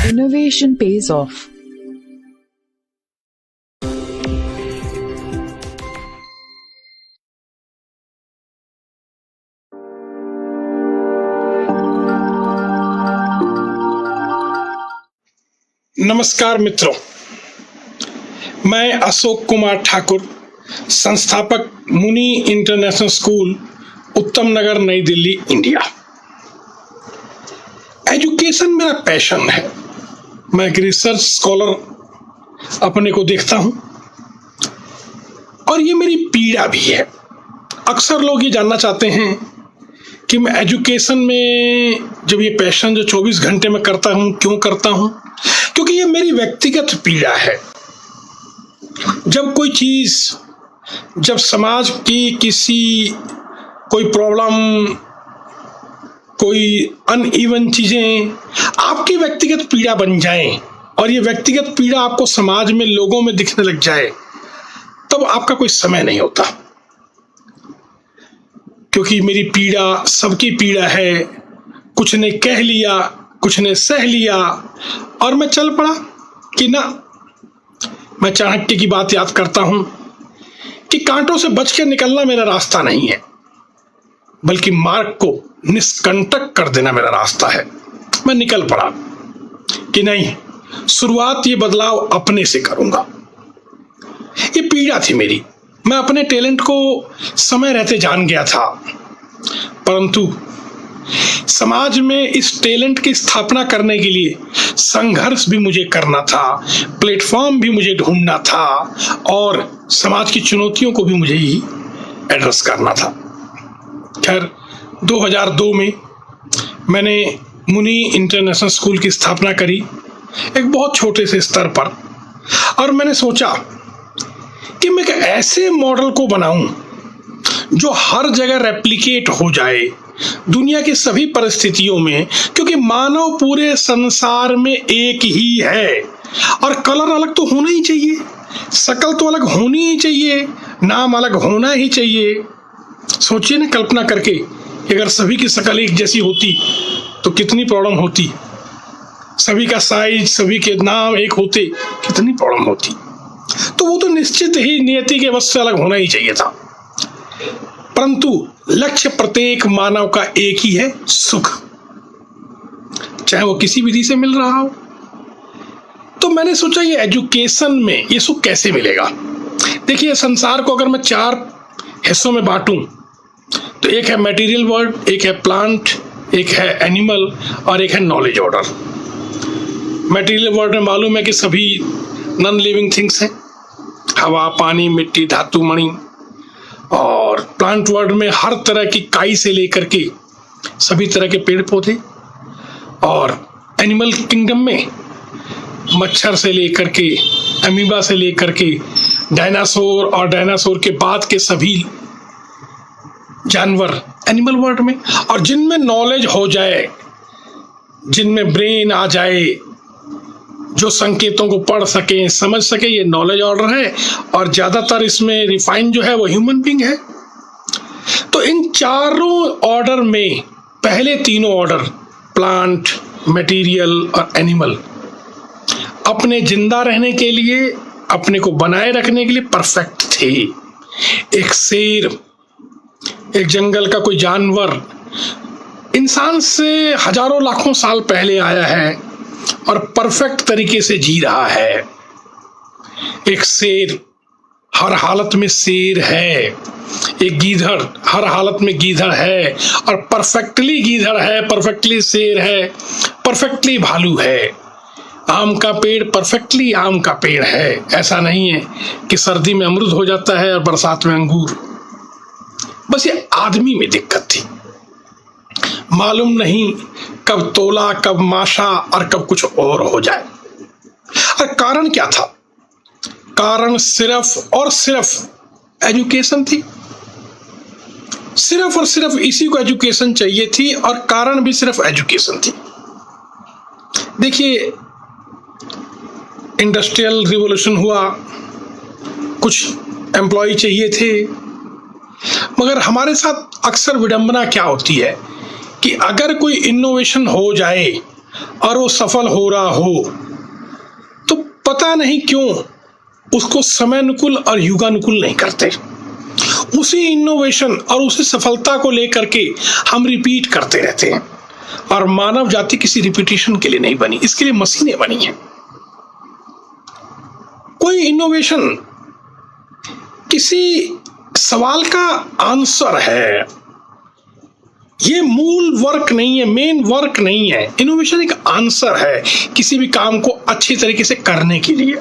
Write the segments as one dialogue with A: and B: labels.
A: Innovation pays off.
B: नमस्कार मित्रों, मैं अशोक कुमार ठाकुर, संस्थापक मुनि इंटरनेशनल स्कूल, उत्तम नगर, नई दिल्ली, इंडिया। एजुकेशन मेरा पैशन है। मैं एक रिसर्च स्कॉलर अपने को देखता हूं और ये मेरी पीड़ा भी है। अक्सर लोग ये जानना चाहते हैं कि मैं एजुकेशन में जब ये पैशन जो 24 घंटे में करता हूं, क्यों करता हूं? क्योंकि ये मेरी व्यक्तिगत पीड़ा है। जब कोई चीज, जब समाज की कोई प्रॉब्लम, कोई अनइवन चीजें आपकी व्यक्तिगत पीड़ा बन जाएं और ये व्यक्तिगत पीड़ा आपको समाज में, लोगों में दिखने लग जाए, तब आपका कोई समय नहीं होता। क्योंकि मेरी पीड़ा सबकी पीड़ा है। कुछ ने कह लिया, कुछ ने सह लिया और मैं चल पड़ा कि ना। मैं चाणक्य की बात याद करता हूं कि कांटों से बच के निकलना मेरा रास्ता नहीं है, बल्कि मार्ग को निष्कंटक कर देना मेरा रास्ता है। मैं निकल पड़ा कि नहीं, शुरुआत ये बदलाव अपने से करूंगा। ये पीड़ा थी मेरी। मैं अपने टैलेंट को समय रहते जान गया था, परंतु समाज में इस टैलेंट की स्थापना करने के लिए संघर्ष भी मुझे करना था, प्लेटफॉर्म भी मुझे ढूंढना था और समाज की चुनौतियों को भी मुझे ही एड्रेस करना था। खैर, 2002 में मैंने मुनि इंटरनेशनल स्कूल की स्थापना करी, एक बहुत छोटे से स्तर पर। और मैंने सोचा कि मैं एक ऐसे मॉडल को बनाऊं जो हर जगह रेप्लिकेट हो जाए, दुनिया की सभी परिस्थितियों में। क्योंकि मानव पूरे संसार में एक ही है और कलर अलग तो होना ही चाहिए, शक्ल तो अलग होनी ही चाहिए, नाम अलग होना ही चाहिए। सोचिए ना, कल्पना करके कि अगर सभी की शक्ल एक जैसी होती तो कितनी प्रॉब्लम होती। सभी का साइज, सभी के नाम एक होते, कितनी प्रॉब्लम होती। तो वो तो निश्चित ही नियति के वश से अलग होना ही चाहिए था। परंतु लक्ष्य प्रत्येक मानव का एक ही है, सुख, चाहे वो किसी विधि से मिल रहा हो। तो मैंने सोचा ये एजुकेशन में ये सुख कैसे मिलेगा। देखिए, संसार को अगर मैं 4 हिस्सों में बांटूं तो एक है मटेरियल वर्ल्ड, एक है प्लांट, एक है एनिमल और एक है नॉलेज ऑर्डर। मटेरियल वर्ल्ड में मालूम है कि सभी नॉन लिविंग थिंग्स हैं, हवा, पानी, मिट्टी, धातु, मणि। और प्लांट वर्ल्ड में हर तरह की काई से लेकर के सभी तरह के पेड़ पौधे। और एनिमल किंगडम में मच्छर से लेकर के, अमीबा से लेकर के डायनासोर और डायनासोर के बाद के सभी जानवर एनिमल वर्ल्ड में। और जिनमें नॉलेज हो जाए, जिनमें ब्रेन आ जाए, जो संकेतों को पढ़ सके, समझ सके, ये नॉलेज ऑर्डर है। और ज्यादातर इसमें रिफाइन जो है वो ह्यूमन बीइंग है। तो इन चारों ऑर्डर में पहले तीनों ऑर्डर, प्लांट, मटेरियल और एनिमल, अपने जिंदा रहने के लिए, अपने को बनाए रखने के लिए परफेक्ट थे। एक शेर, एक जंगल का कोई जानवर इंसान से हजारों लाखों साल पहले आया है और परफेक्ट तरीके से जी रहा है। एक शेर हर हालत में शेर है, एक गीदड़ हर हालत में गीदड़ है और परफेक्टली गीदड़ है, परफेक्टली शेर है, परफेक्टली भालू है। आम का पेड़ परफेक्टली आम का पेड़ है। ऐसा नहीं है कि सर्दी में अमरूद हो जाता है और बरसात में अंगूर। बस ये आदमी में दिक्कत थी। मालूम नहीं कब तोला, कब माशा और कब कुछ और हो जाए। और कारण क्या था? कारण सिर्फ और सिर्फ एजुकेशन थी। सिर्फ और सिर्फ इसी को एजुकेशन चाहिए थी और कारण भी सिर्फ एजुकेशन थी। देखिए, इंडस्ट्रियल रिवॉल्यूशन हुआ, कुछ एम्प्लॉय चाहिए थे, मगर हमारे साथ अक्सर विडंबना क्या होती है कि अगर कोई इनोवेशन हो जाए और वो सफल हो रहा हो, तो पता नहीं क्यों उसको समयानुकूल और युगानुकूल नहीं करते। उसी इनोवेशन और उसी सफलता को लेकर के हम रिपीट करते रहते हैं, और मानव जाति किसी रिपीटिशन के लिए नहीं बनी, इसके लिए मशीनें बनी हैं। कोई इनोवेशन किसी सवाल का आंसर है, ये मूल वर्क नहीं है, मेन वर्क नहीं है। इनोवेशन एक आंसर है किसी भी काम को अच्छी तरीके से करने के लिए,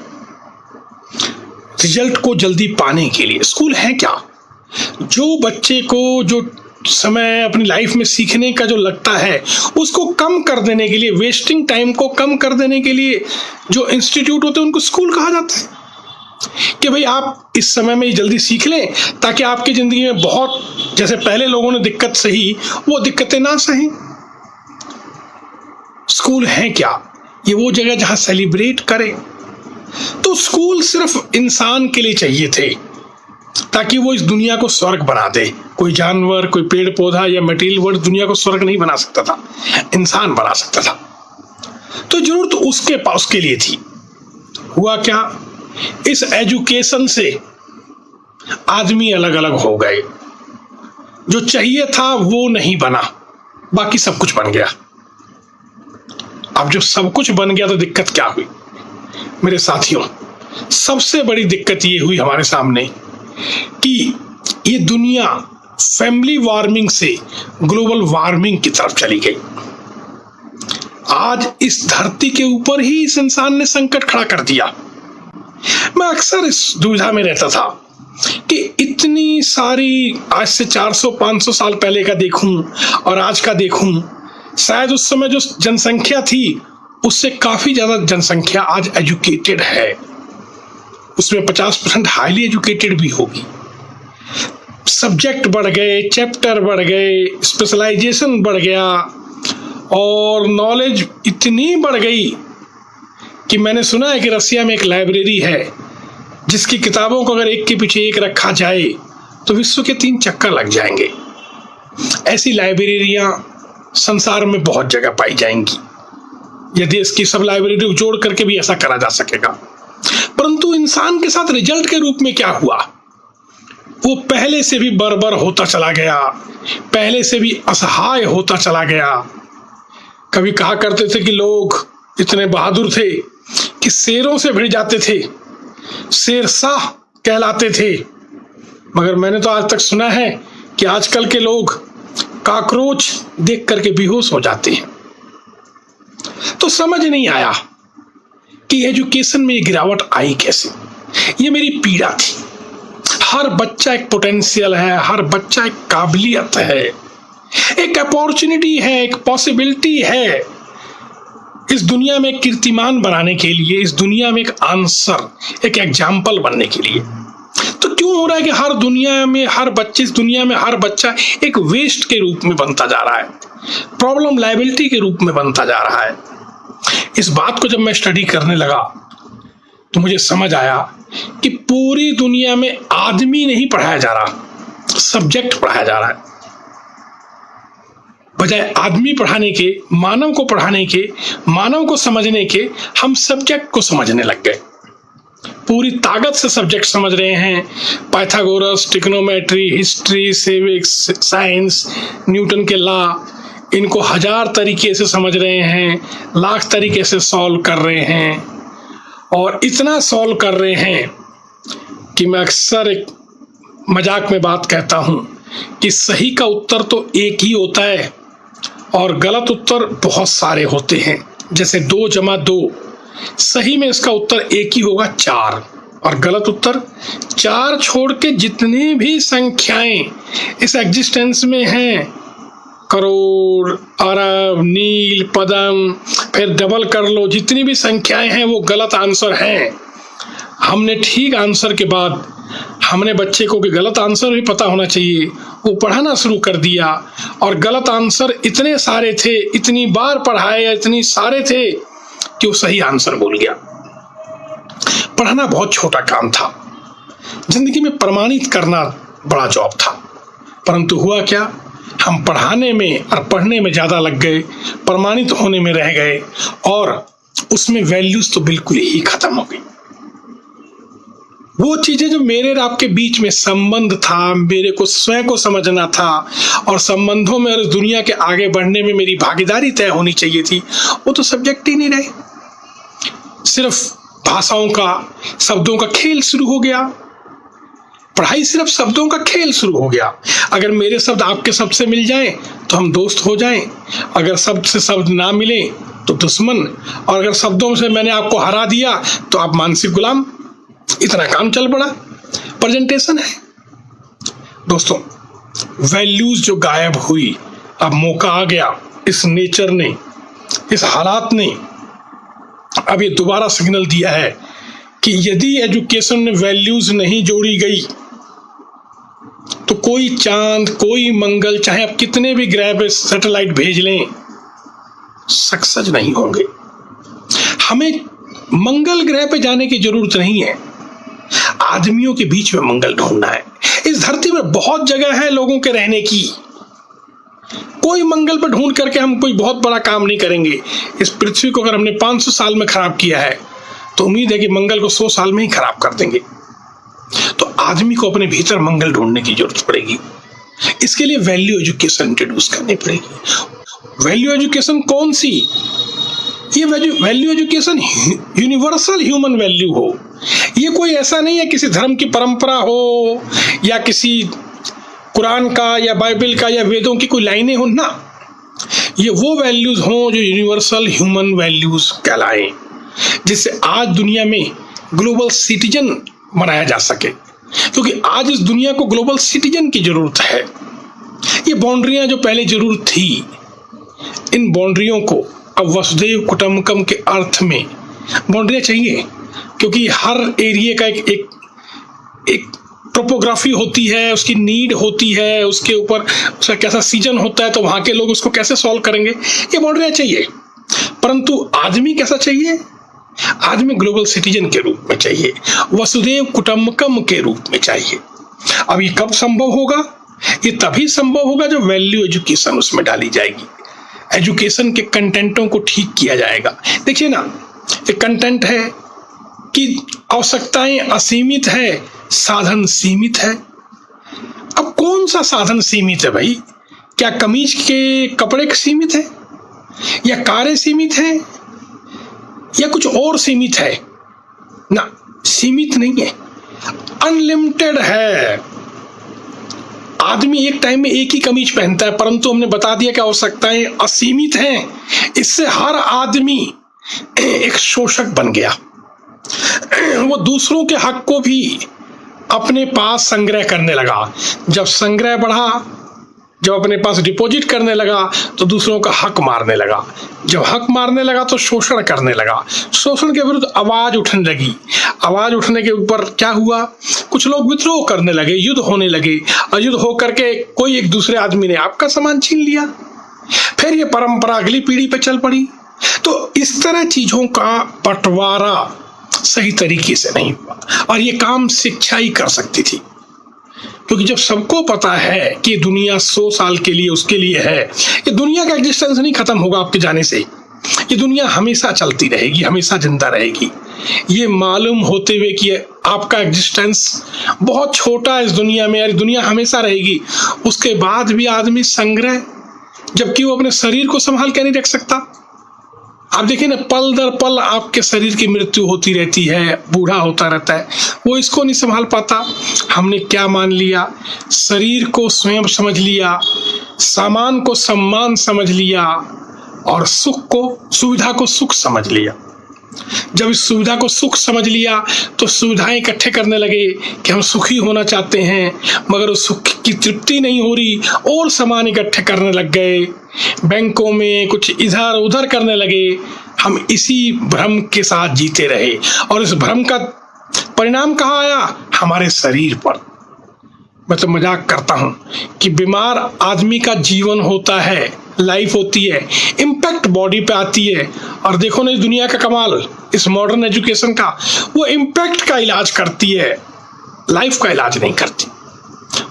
B: रिजल्ट को जल्दी पाने के लिए। स्कूल है क्या? जो बच्चे को जो समय अपनी लाइफ में सीखने का जो लगता है उसको कम कर देने के लिए, वेस्टिंग टाइम को कम कर देने के लिए जो इंस्टीट्यूट होते हैं उनको स्कूल कहा जाता है कि भाई आप इस समय में जल्दी सीख लें ताकि आपकी जिंदगी में बहुत, जैसे पहले लोगों ने दिक्कत सही, वो दिक्कतें ना सही। स्कूल है क्या? ये वो जगह जहां सेलिब्रेट करें। तो स्कूल सिर्फ इंसान के लिए चाहिए थे ताकि वो इस दुनिया को स्वर्ग बना दे। कोई जानवर, कोई पेड़ पौधा या मटेरियल वर्ल्ड दुनिया को स्वर्ग नहीं बना सकता था, इंसान बना सकता था। तो जरूरत उसके पास के लिए थी। हुआ क्या? इस एजुकेशन से आदमी अलग अलग हो गए। जो चाहिए था वो नहीं बना, बाकी सब कुछ बन गया। अब जब सब कुछ बन गया तो दिक्कत क्या हुई मेरे साथियों? सबसे बड़ी दिक्कत ये हुई हमारे सामने कि ये दुनिया फैमिली वार्मिंग से ग्लोबल वार्मिंग की तरफ चली गई। आज इस धरती के ऊपर ही इस इंसान ने संकट खड़ा कर दिया। मैं अक्सर इस दुविधा में रहता था कि इतनी सारी, आज से 400-500 साल पहले का देखूं और आज का देखूं, शायद उस समय जो जनसंख्या थी उससे काफी ज्यादा जनसंख्या आज एजुकेटेड है। उसमें 50% हाईली एजुकेटेड भी होगी। सब्जेक्ट बढ़ गए, चैप्टर बढ़ गए, स्पेशलाइजेशन बढ़ गया और नॉलेज इतनी बढ़ गई कि मैंने सुना है कि रसिया में एक लाइब्रेरी है जिसकी किताबों को अगर एक के पीछे एक रखा जाए तो विश्व के 3 चक्कर लग जाएंगे। ऐसी लाइब्रेरियां संसार में बहुत जगह पाई जाएंगी। यदि इसकी सब लाइब्रेरी को जोड़ करके भी ऐसा करा जा सकेगा। परंतु इंसान के साथ रिजल्ट के रूप में क्या हुआ? वो पहले से भी बर्बर होता चला गया, पहले से भी असहाय होता चला गया। कभी कहा करते थे कि लोग इतने बहादुर थे कि शेरों से भिड़ जाते थे, शेरशाह कहलाते थे। मगर मैंने तो आज तक सुना है कि आजकल के लोग कॉकरोच देख करके बेहोश हो जाते हैं। तो समझ नहीं आया कि एजुकेशन में ये गिरावट आई कैसे। ये मेरी पीड़ा थी। हर बच्चा एक पोटेंशियल है, हर बच्चा एक काबिलियत है, एक अपॉर्चुनिटी है, एक पॉसिबिलिटी है इस दुनिया में कीर्तिमान बनाने के लिए, इस दुनिया में एक आंसर, एक एग्जाम्पल बनने के लिए। तो क्यों हो रहा है कि हर दुनिया में हर बच्चे, इस दुनिया में हर बच्चा एक वेस्ट के रूप में बनता जा रहा है, प्रॉब्लम लायबिलिटी के रूप में बनता जा रहा है। इस बात को जब मैं स्टडी करने लगा तो मुझे समझ आया कि पूरी दुनिया में आदमी नहीं पढ़ाया जा रहा, सब्जेक्ट पढ़ाया जा रहा है। बजाय आदमी पढ़ाने के, मानव को पढ़ाने के, मानव को समझने के, हम सब्जेक्ट को समझने लग गए। पूरी ताकत से सब्जेक्ट समझ रहे हैं। Pythagoras, trigonometry, history, civics, science, Newton के लॉ, इनको 1000 तरीके से समझ रहे हैं, लाख तरीके से सॉल्व कर रहे हैं। और इतना सॉल्व कर रहे हैं कि मैं अक्सर एक मजाक में बात कहता हूं कि सही का उत्तर तो एक ही होता है और गलत उत्तर बहुत सारे होते हैं। जैसे 2 + 2, सही में इसका उत्तर एक ही होगा 4, और गलत उत्तर 4 छोड़ के जितनी भी संख्याएं इस एग्जिस्टेंस में हैं, करोड़, अरब, नील, पदम, फिर डबल कर लो, जितनी भी संख्याएं हैं वो गलत आंसर हैं। हमने ठीक आंसर के बाद हमने बच्चे को कि गलत आंसर भी पता होना चाहिए, वो पढ़ाना शुरू कर दिया। और गलत आंसर इतने सारे थे, इतनी बार पढ़ाए, इतनी सारे थे कि वो सही आंसर भूल गया। पढ़ाना बहुत छोटा काम था, जिंदगी में प्रमाणित करना बड़ा जॉब था। परंतु हुआ क्या हम पढ़ाने में और पढ़ने में ज़्यादा लग गए, प्रमाणित होने में रह गए, और उसमें वैल्यूज तो बिल्कुल ही खत्म हो गई। वो चीजें जो मेरे और आपके बीच में संबंध था, मेरे को स्वयं को समझना था और संबंधों में और इस दुनिया के आगे बढ़ने में मेरी भागीदारी तय होनी चाहिए थी, वो तो सब्जेक्ट ही नहीं रहे। सिर्फ भाषाओं का, शब्दों का खेल शुरू हो गया। पढ़ाई सिर्फ शब्दों का खेल शुरू हो गया। अगर मेरे शब्द आपके शब्द से मिल जाएं तो हम दोस्त हो जाएं, अगर शब्द से शब्द ना मिले तो दुश्मन, और अगर शब्दों से मैंने आपको हरा दिया तो आप मानसिक गुलाम। इतना काम चल पड़ा, प्रेजेंटेशन है। दोस्तों, वैल्यूज जो गायब हुई, अब मौका आ गया, इस नेचर ने, इस हालात ने अब ये दोबारा सिग्नल दिया है कि यदि एजुकेशन में वैल्यूज नहीं जोड़ी गई तो कोई चांद, कोई मंगल, चाहे आप कितने भी ग्रह पे सैटेलाइट भेज लें, सक्सेस नहीं होंगे। हमें मंगल ग्रह पे जाने की जरूरत नहीं है, आदमियों के बीच में मंगल ढूंढना है। इस धरती पर बहुत जगह है लोगों के रहने की। कोई मंगल पर ढूंढ करके हम कोई बहुत बड़ा काम नहीं करेंगे। इस पृथ्वी को अगर हमने 500 साल में खराब किया है तो उम्मीद है कि मंगल को 100 साल में ही खराब कर देंगे। तो आदमी को अपने भीतर मंगल ढूंढने की जरूरत पड़ेगी। इसके लिए वैल्यू एजुकेशन इंट्रोड्यूस करनी पड़ेगी। वैल्यू एजुकेशन कौन सी? ये value education universal human value हो। ये कोई ऐसा नहीं है किसी धर्म की परंपरा हो या किसी कुरान का या बाइबल का या वेदों की कोई लाइनें हो ना। ये वो वैल्यूज हों जो यूनिवर्सल ह्यूमन वैल्यूज कहलाएं, जिससे आज दुनिया में ग्लोबल सिटीजन बनाया जा सके, क्योंकि आज इस दुनिया को ग्लोबल सिटीजन की जरूरत है। ये बाउंड्रियां जो पहले जरूरत थी, इन बाउंड्रियों को अब वसुधैव कुटुंबकम के अर्थ में बाउंड्रियां चाहिए, क्योंकि हर एरिया का एक टोपोग्राफी होती है, उसकी नीड होती है, उसके ऊपर उसका कैसा सीजन होता है, तो वहां के लोग उसको कैसे सॉल्व करेंगे, ये बाउंड्रियां चाहिए। परंतु आदमी कैसा चाहिए? आदमी ग्लोबल सिटीजन के रूप में चाहिए, वसुधैव कुटुंबकम के रूप में चाहिए। अब ये कब संभव होगा? ये तभी संभव होगा जब वैल्यू एजुकेशन उसमें डाली जाएगी, एजुकेशन के कंटेंटों को ठीक किया जाएगा। देखिए ना, एक कंटेंट है कि आवश्यकताएं असीमित है, साधन सीमित है। अब कौन सा साधन सीमित है भाई? क्या कमीज के कपड़े सीमित है, या कारें सीमित है, या कुछ और सीमित है? ना, सीमित नहीं है, अनलिमिटेड है। आदमी एक टाइम में एक ही कमीज पहनता है, परंतु हमने बता दिया कि आवश्यकताएं असीमित हैं। इससे हर आदमी एक शोषक बन गया। वो दूसरों के हक को भी अपने पास संग्रह करने लगा। जब संग्रह बढ़ा, जब अपने पास डिपॉजिट करने लगा, तो दूसरों का हक मारने लगा। जब हक मारने लगा तो शोषण करने लगा। शोषण के विरुद्ध आवाज उठने लगी। आवाज उठने के ऊपर क्या हुआ? कुछ लोग विद्रोह करने लगे, युद्ध होने लगे, और युद्ध होकर के कोई एक दूसरे आदमी ने आपका सामान छीन लिया। फिर ये परंपरा अगली पीढ़ी पे चल पड़ी। तो इस तरह चीजों का बंटवारा सही तरीके से नहीं हुआ, और ये काम शिक्षा ही कर सकती थी। क्योंकि जब सबको पता है कि दुनिया 100 साल के लिए उसके लिए है, ये दुनिया का एग्जिस्टेंस नहीं खत्म होगा आपके जाने से, ये दुनिया हमेशा चलती रहेगी, हमेशा जिंदा रहेगी। ये मालूम होते हुए कि आपका एग्जिस्टेंस बहुत छोटा है इस दुनिया में, और दुनिया हमेशा रहेगी, उसके बाद भी आदमी संग्रह, जबकि वो अपने शरीर को संभाल के नहीं रख सकता। आप देखिए ना, पल दर पल आपके शरीर की मृत्यु होती रहती है, बूढ़ा होता रहता है, वो इसको नहीं संभाल पाता। हमने क्या मान लिया? शरीर को स्वयं समझ लिया, सामान को सम्मान समझ लिया, और सुख को, सुविधा को सुख समझ लिया। जब इस सुविधा को सुख समझ लिया तो सुविधाएं इकट्ठे करने लगे कि हम सुखी होना चाहते हैं, मगर उस सुख की तृप्ति नहीं हो रही, और सामान इकट्ठे करने लग गए, बैंकों में कुछ इधर उधर करने लगे। हम इसी भ्रम के साथ जीते रहे, और इस भ्रम का परिणाम कहाँ आया? हमारे शरीर पर। मैं तो मजाक करता हूं कि बीमार आदमी का जीवन होता है, लाइफ होती है, इम्पैक्ट बॉडी पे आती है। और देखो ना इस दुनिया का कमाल, इस मॉडर्न एजुकेशन का, वो इम्पैक्ट का इलाज करती है, लाइफ का इलाज नहीं करती।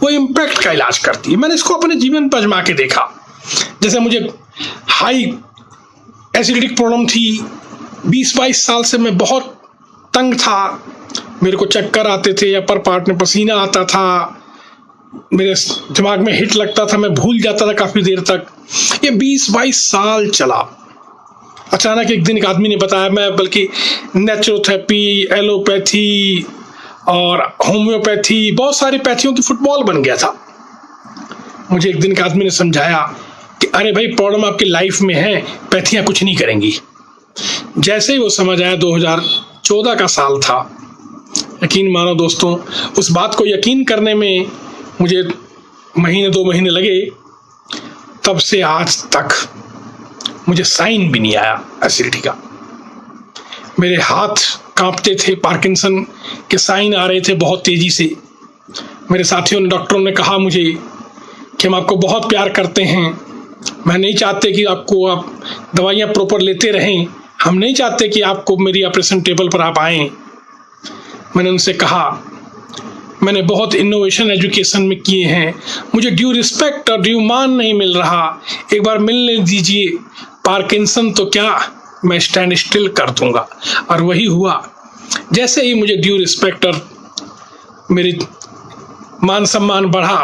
B: वो इम्पैक्ट का इलाज करती है। मैंने इसको अपने जीवन पर आजमा के देखा। जैसे मुझे हाई एसिडिक प्रॉब्लम थी, 20-22 साल से मैं बहुत तंग था, मेरे को चक्कर आते थे, अपर पार्ट में पसीना आता था, मेरे दिमाग में हिट लगता था, मैं भूल जाता था काफ़ी देर तक। ये 20-22 साल चला। अचानक एक दिन एक आदमी ने बताया, मैं बल्कि नेचुरोथेरेपी, एलोपैथी और होम्योपैथी, बहुत सारी पैथियों की फुटबॉल बन गया था। मुझे एक दिन एक आदमी ने समझाया कि अरे भाई, प्रॉब्लम आपकी लाइफ में है, पैथियाँ कुछ नहीं करेंगी। जैसे ही वो समझ आया, 2014 का साल था, यकीन मानो दोस्तों, उस बात को यकीन करने में मुझे 2 महीने लगे। तब से आज तक मुझे साइन भी नहीं आया एसिडिटी का। मेरे हाथ कांपते थे, पार्किंसन के साइन आ रहे थे बहुत तेजी से। मेरे साथियों ने, डॉक्टरों ने कहा मुझे कि हम आपको बहुत प्यार करते हैं, मैं नहीं चाहते कि आप दवाइयाँ प्रॉपर लेते रहें, हम नहीं चाहते कि आपको मेरी ऑपरेशन टेबल पर आप आएँ। मैंने उनसे कहा, मैंने बहुत इनोवेशन एजुकेशन में किए हैं, मुझे ड्यू रिस्पेक्ट और ड्यू मान नहीं मिल रहा, एक बार मिलने दीजिए। पार्किंसन तो क्या, मैं स्टैंड स्टिल कर दूंगा। और वही हुआ। जैसे ही मुझे ड्यू रिस्पेक्ट और मेरी मान सम्मान बढ़ा,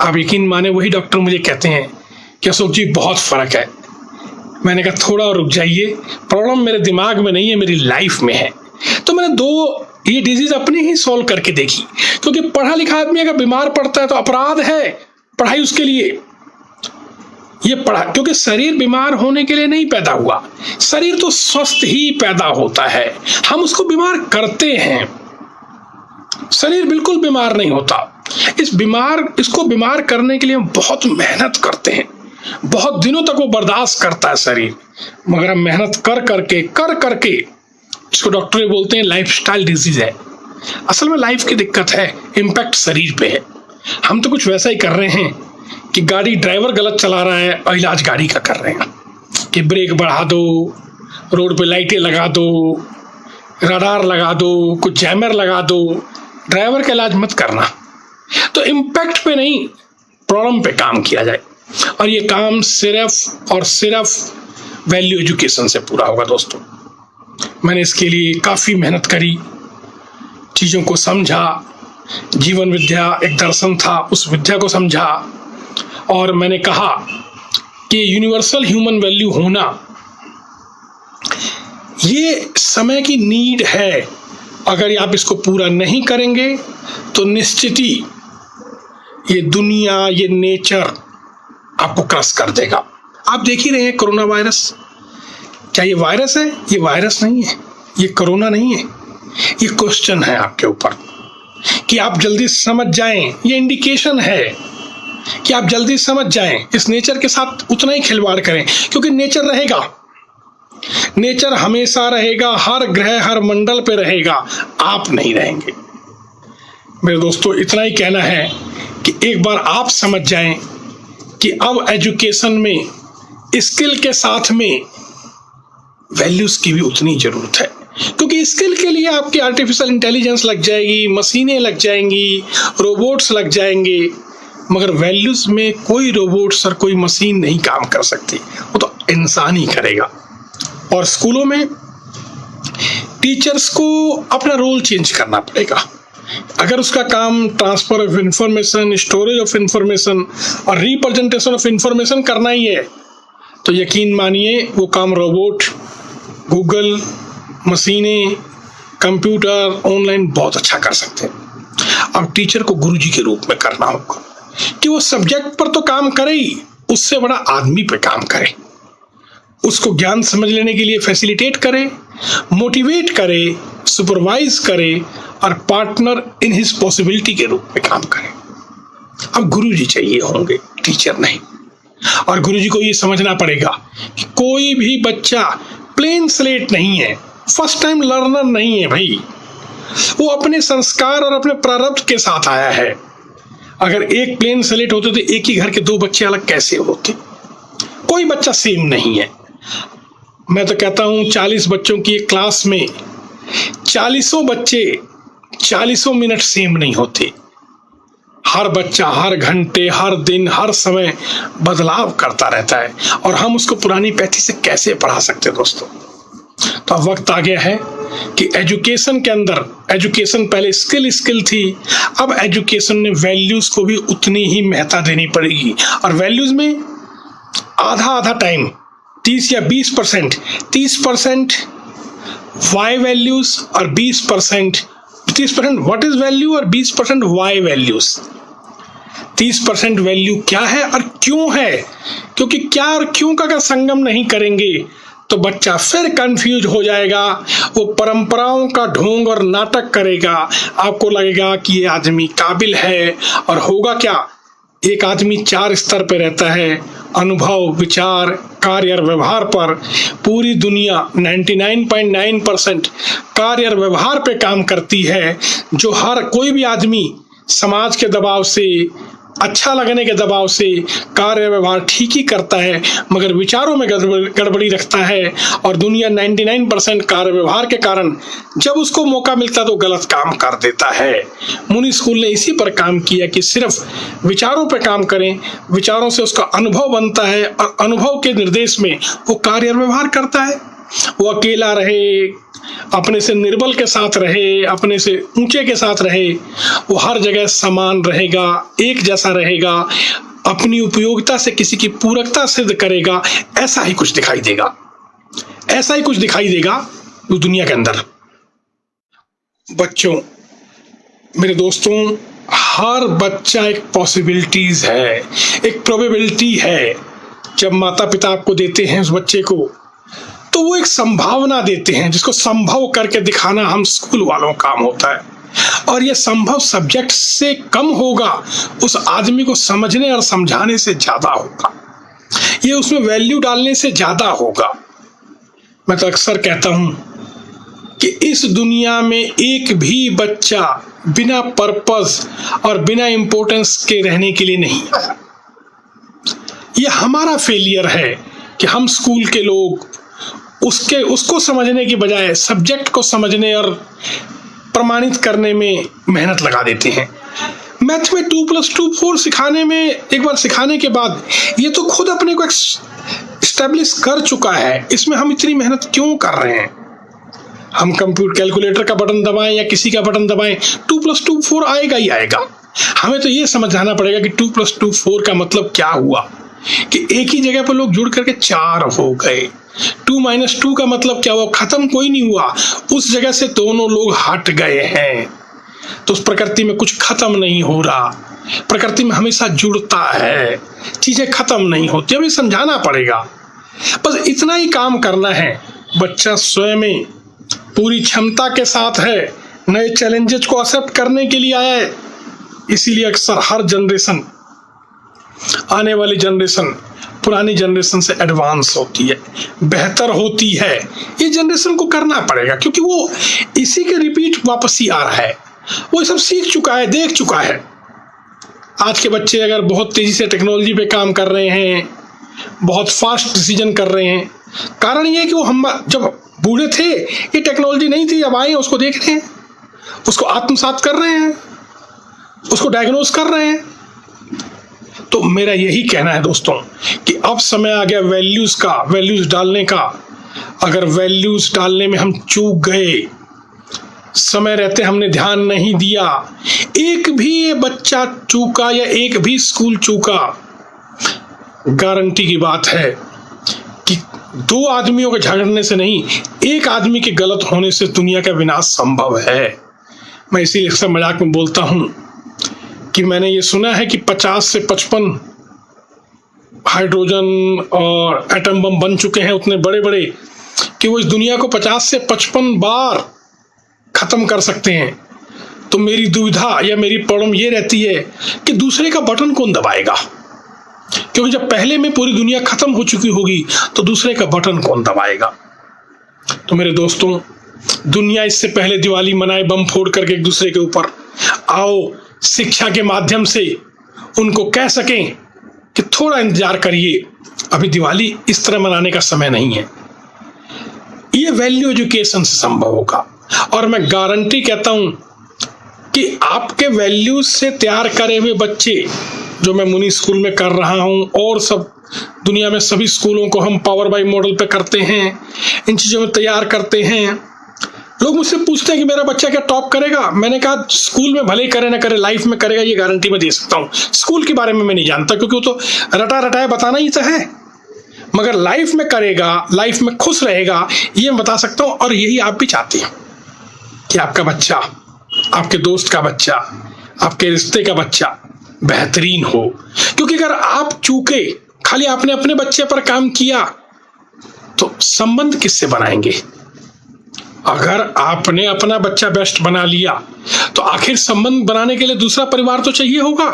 B: आप यकीन माने, वही डॉक्टर मुझे कहते हैं कि अशोक जी बहुत फ़र्क है। मैंने कहा थोड़ा और रुक जाइए, प्रॉब्लम मेरे दिमाग में नहीं है, मेरी लाइफ में है। तो मैंने 2 ये डिजीज अपनी ही सॉल्व करके देखी। क्योंकि पढ़ा लिखा आदमी अगर बीमार पड़ता है तो अपराध है पढ़ाई उसके लिए। ये पढ़ा, क्योंकि शरीर बीमार होने के लिए नहीं पैदा हुआ, शरीर तो स्वस्थ ही पैदा होता है, हम उसको बीमार करते हैं। शरीर बिल्कुल बीमार नहीं होता। इसको बीमार करने के लिए हम बहुत मेहनत करते हैं, बहुत दिनों तक वो बर्दाश्त करता है शरीर, मगर हम मेहनत कर करके इसको डॉक्टर बोलते हैं लाइफस्टाइल डिजीज है। असल में लाइफ की दिक्कत है, इम्पैक्ट शरीर पे है। हम तो कुछ वैसा ही कर रहे हैं कि गाड़ी ड्राइवर गलत चला रहा है और इलाज गाड़ी का कर रहे हैं कि ब्रेक बढ़ा दो, रोड पे लाइटें लगा दो, रडार लगा दो, कुछ जैमर लगा दो, ड्राइवर का इलाज मत करना। तो इम्पैक्ट पे नहीं, प्रॉब्लम पे काम किया जाए। और ये काम सिर्फ और सिर्फ वैल्यू एजुकेशन से पूरा होगा दोस्तों। मैंने इसके लिए काफ़ी मेहनत करी, चीज़ों को समझा। जीवन विद्या एक दर्शन था, उस विद्या को समझा और मैंने कहा कि यूनिवर्सल ह्यूमन वैल्यू होना ये समय की नीड है। अगर आप इसको पूरा नहीं करेंगे तो निश्चित ही ये दुनिया, ये नेचर आपको क्रश कर देगा। आप देख ही रहे हैं कोरोना वायरस, क्या ये वायरस है? ये वायरस नहीं है, ये कोरोना नहीं है। ये क्वेश्चन है आपके ऊपर कि आप जल्दी समझ जाएं। ये इंडिकेशन है कि आप जल्दी समझ जाएं, इस नेचर के साथ उतना ही खिलवाड़ करें, क्योंकि नेचर रहेगा, नेचर हमेशा रहेगा, हर ग्रह हर मंडल पे रहेगा, आप नहीं रहेंगे। मेरे दोस्तों, इतना ही कहना है कि एक बार आप समझ जाएं कि अब एजुकेशन में स्किल के साथ में वैल्यूज की भी उतनी जरूरत है, क्योंकि स्किल के लिए आपकी आर्टिफिशियल इंटेलिजेंस लग जाएगी, मशीनें लग जाएंगी, रोबोट्स लग जाएंगे, मगर वैल्यूज में कोई रोबोट्स और कोई मशीन नहीं काम कर सकती, वो तो इंसान ही करेगा। और स्कूलों में टीचर्स को अपना रोल चेंज करना पड़ेगा। अगर उसका काम transfer of information, storage of information और रिप्रेजेंटेशन ऑफ इंफॉर्मेशन करना ही है, तो यकीन मानिए वो काम रोबोट, गूगल, मशीनें, कंप्यूटर, ऑनलाइन बहुत अच्छा कर सकते हैं। अब टीचर को गुरुजी के रूप में करना होगा कि वो सब्जेक्ट पर तो काम करे ही, उससे बड़ा आदमी पे काम करे, उसको ज्ञान समझ लेने के लिए फैसिलिटेट करे, मोटिवेट करे, सुपरवाइज करे और पार्टनर इन हिज पॉसिबिलिटी के रूप में काम करे। अब गुरुजी चाहिए होंगे, टीचर नहीं। और गुरुजी को ये समझना पड़ेगा कि कोई भी बच्चा प्लेन स्लेट नहीं है, फर्स्ट टाइम लर्नर नहीं है भाई, वो अपने संस्कार और अपने प्रारब्ध के साथ आया है। अगर एक प्लेन स्लेट होते तो एक ही घर के 2 बच्चे अलग कैसे होते? कोई बच्चा सेम नहीं है। मैं तो कहता हूं 40 बच्चों की एक क्लास में 40 बच्चे 40 मिनट सेम नहीं होते। हर बच्चा हर घंटे, हर दिन, हर समय बदलाव करता रहता है और हम उसको पुरानी पैथी से कैसे पढ़ा सकते हैं दोस्तों। तो अब वक्त आ गया है कि एजुकेशन के अंदर, एजुकेशन पहले स्किल थी, अब एजुकेशन में वैल्यूज को भी उतनी ही महत्ता देनी पड़ेगी। और वैल्यूज में आधा टाइम 30 या 20%, 30% वाई वैल्यूज और 20% व्हाट इज वैल्यू और 20% वाई वैल्यूज। 30% वैल्यू क्या है और क्यों है, क्योंकि क्या और क्यों का अगर संगम नहीं करेंगे तो बच्चा फिर कंफ्यूज हो जाएगा, वो परंपराओं का ढोंग और नाटक करेगा। आपको लगेगा कि ये आदमी काबिल है, और होगा क्या, एक आदमी 4 स्तर पे रहता है, अनुभव, विचार, कार्य और व्यवहार पर। पूरी दुनिया 99.9% कार्य और व्यवहार पे काम करती है, जो हर कोई भी आदमी समाज के दबाव से, अच्छा लगने के दबाव से कार्य व्यवहार ठीक ही करता है, मगर विचारों में गड़बड़ी रखता है। और दुनिया 99% कार्य व्यवहार के कारण जब उसको मौका मिलता है तो गलत काम कर देता है। मुनि स्कूल ने इसी पर काम किया कि सिर्फ विचारों पर काम करें, विचारों से उसका अनुभव बनता है और अनुभव के निर्देश में वो कार्य व्यवहार करता है। वो अकेला रहे, अपने से निर्बल के साथ रहे, अपने से ऊंचे के साथ रहे, वो हर जगह समान रहेगा, एक जैसा रहेगा, अपनी उपयोगिता से किसी की पूरकता सिद्ध करेगा। ऐसा ही कुछ दिखाई देगा, ऐसा ही कुछ दिखाई देगा उस दुनिया के अंदर। बच्चों, मेरे दोस्तों, हर बच्चा एक पॉसिबिलिटीज है, एक प्रोबेबिलिटी है। जब माता पिता आपको देते हैं उस बच्चे को, तो वो एक संभावना देते हैं, जिसको संभव करके दिखाना हम स्कूल वालों का काम होता है। और ये संभव सब्जेक्ट से कम होगा, उस आदमी को समझने और समझाने से ज्यादा होगा, ये उसमें वैल्यू डालने से ज्यादा होगा। मैं तो अक्सर कहता हूं कि इस दुनिया में एक भी बच्चा बिना पर्पस और बिना इंपॉर्टेंस के रहने के लिए नहीं आया। ये हमारा फेलियर है कि हम स्कूल के लोग उसको समझने की बजाय सब्जेक्ट को समझने और प्रमाणित करने में मेहनत लगा देते हैं। मैथ में 2+2 4 सिखाने में, एक बार सिखाने के बाद ये तो खुद अपने को एस्टेब्लिश कर चुका है, इसमें हम इतनी मेहनत क्यों कर रहे हैं? हम कंप्यूटर कैलकुलेटर का बटन दबाएं या किसी का बटन दबाएं, 2+2 4 आएगा ही आएगा। हमें तो ये समझाना पड़ेगा कि 2+2 4 का मतलब क्या हुआ, कि एक ही जगह पर लोग जुड़ करके 4 हो गए। 2 - 2 का मतलब क्या हुआ, खत्म कोई नहीं हुआ, उस जगह से दोनों लोग हट गए हैं। तो उस प्रकृति में कुछ खत्म नहीं हो रहा, प्रकृति में हमेशा जुड़ता है, चीजें खत्म नहीं होती। अभी समझाना पड़ेगा, बस इतना ही काम करना है। बच्चा स्वयं पूरी क्षमता के साथ है, नए चैलेंजेस को एक्सेप्ट करने के लिए आया है। इसीलिए अक्सर हर जनरेशन, आने वाली जनरेशन पुरानी जनरेशन से एडवांस होती है, बेहतर होती है। ये जनरेशन को करना पड़ेगा, क्योंकि वो इसी के रिपीट वापस ही आ रहा है, वो सब सीख चुका है, देख चुका है। आज के बच्चे अगर बहुत तेजी से टेक्नोलॉजी पे काम कर रहे हैं, बहुत फास्ट डिसीजन कर रहे हैं, कारण ये है कि वो हम जब बूढ़े थे ये टेक्नोलॉजी नहीं थी, अब आए उसको देख रहे हैं, उसको आत्मसात कर रहे हैं, उसको डायग्नोज कर रहे हैं। तो मेरा यही कहना है दोस्तों कि अब समय आ गया वैल्यूज का, वैल्यूज डालने का। अगर वैल्यूज डालने में हम चूक गए, समय रहते हमने ध्यान नहीं दिया, एक भी ये बच्चा चूका या एक भी स्कूल चूका, गारंटी की बात है कि 2 आदमियों के झगड़ने से नहीं, एक आदमी के गलत होने से दुनिया का विनाश संभव है। मैं इसीलिए अक्सर मजाक में बोलता हूं कि मैंने ये सुना है कि 50 से 55 हाइड्रोजन और एटम बम बन चुके हैं, उतने बड़े बड़े कि वो इस दुनिया को 50 से 55 बार खत्म कर सकते हैं। तो मेरी दुविधा या मेरी प्रॉब्लम ये रहती है कि दूसरे का बटन कौन दबाएगा, क्योंकि जब पहले में पूरी दुनिया खत्म हो चुकी होगी तो दूसरे का बटन कौन दबाएगा। तो मेरे दोस्तों, दुनिया इससे पहले दिवाली मनाए बम फोड़ करके एक दूसरे के ऊपर, आओ शिक्षा के माध्यम से उनको कह सकें कि थोड़ा इंतजार करिए, अभी दिवाली इस तरह मनाने का समय नहीं है। ये वैल्यू एजुकेशन से संभव होगा। और मैं गारंटी कहता हूं कि आपके वैल्यूज से तैयार करे हुए बच्चे, जो मैं मुनि स्कूल में कर रहा हूं और सब दुनिया में सभी स्कूलों को हम पावर बाई मॉडल पे करते हैं, इन चीज़ों में तैयार करते हैं। लोग मुझसे पूछते हैं कि मेरा बच्चा क्या टॉप करेगा। मैंने कहा स्कूल में भले ही करे ना करे, लाइफ में करेगा ये गारंटी मैं दे सकता हूँ। स्कूल के बारे में मैं नहीं जानता क्योंकि वो तो रटा रटाया बताना ही तो है, मगर लाइफ में करेगा, लाइफ में खुश रहेगा ये मैं बता सकता हूँ। और यही आप भी चाहते हैं कि आपका बच्चा, आपके दोस्त का बच्चा, आपके रिश्ते का बच्चा बेहतरीन हो। क्योंकि अगर आप चूके, खाली आपने अपने बच्चे पर काम किया तो संबंध किससे बनाएंगे? अगर आपने अपना बच्चा बेस्ट बना लिया तो आखिर संबंध बनाने के लिए दूसरा परिवार तो चाहिए होगा,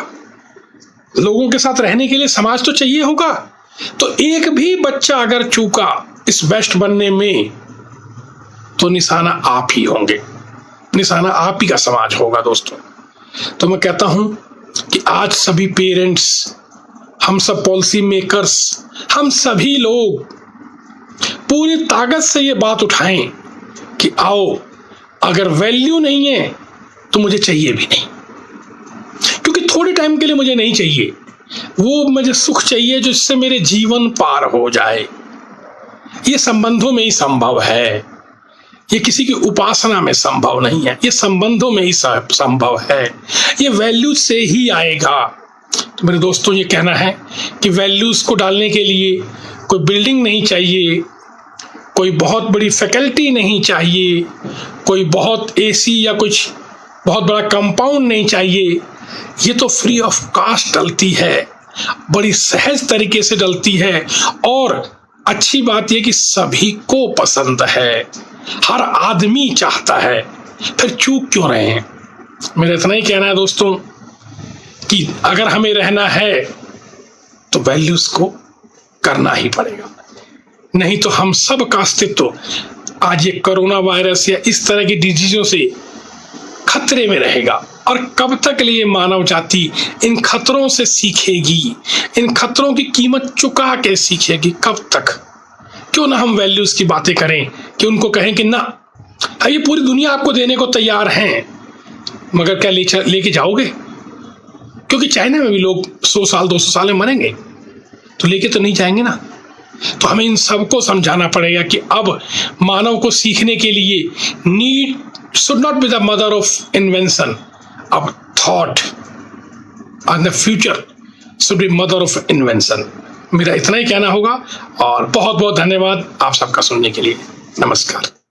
B: लोगों के साथ रहने के लिए समाज तो चाहिए होगा। तो एक भी बच्चा अगर चूका इस बेस्ट बनने में तो निशाना आप ही होंगे, निशाना आप ही का समाज होगा दोस्तों। तो मैं कहता हूं कि आज सभी पेरेंट्स, हम सब पॉलिसी मेकर्स, हम सभी लोग पूरी ताकत से ये बात उठाएं कि आओ, अगर वैल्यू नहीं है तो मुझे चाहिए भी नहीं, क्योंकि थोड़े टाइम के लिए मुझे नहीं चाहिए, वो मुझे सुख चाहिए जिससे मेरे जीवन पार हो जाए। ये संबंधों में ही संभव है, ये किसी की उपासना में संभव नहीं है, ये संबंधों में ही संभव है, ये वैल्यूज से ही आएगा। तो मेरे दोस्तों ये कहना है कि वैल्यूज को डालने के लिए कोई बिल्डिंग नहीं चाहिए, कोई बहुत बड़ी फैकल्टी नहीं चाहिए, कोई बहुत एसी या कुछ बहुत बड़ा कंपाउंड नहीं चाहिए। ये तो फ्री ऑफ कास्ट डलती है, बड़ी सहज तरीके से डलती है, और अच्छी बात यह कि सभी को पसंद है, हर आदमी चाहता है। फिर चूक क्यों रहे हैं? मेरा इतना ही कहना है दोस्तों कि अगर हमें रहना है तो वैल्यूज को करना ही पड़ेगा, नहीं तो हम सब का अस्तित्व आज ये कोरोना वायरस या इस तरह की डिजीजों से खतरे में रहेगा। और कब तक लिए मानव जाति इन खतरों से सीखेगी, इन खतरों की कीमत चुका के सीखेगी? कब तक? क्यों ना हम वैल्यूज की बातें करें कि उनको कहें कि ना, ये पूरी दुनिया आपको देने को तैयार हैं, मगर क्या लेके जाओगे? क्योंकि चाइना में भी लोग 100 साल 200 साल में मरेंगे, तो लेके तो नहीं जाएंगे ना। तो हमें इन सबको समझाना पड़ेगा कि अब मानव को सीखने के लिए need should not be the mother of invention, of thought, and the future should be mother of invention। मेरा इतना ही कहना होगा और बहुत बहुत धन्यवाद आप सबका सुनने के लिए। नमस्कार।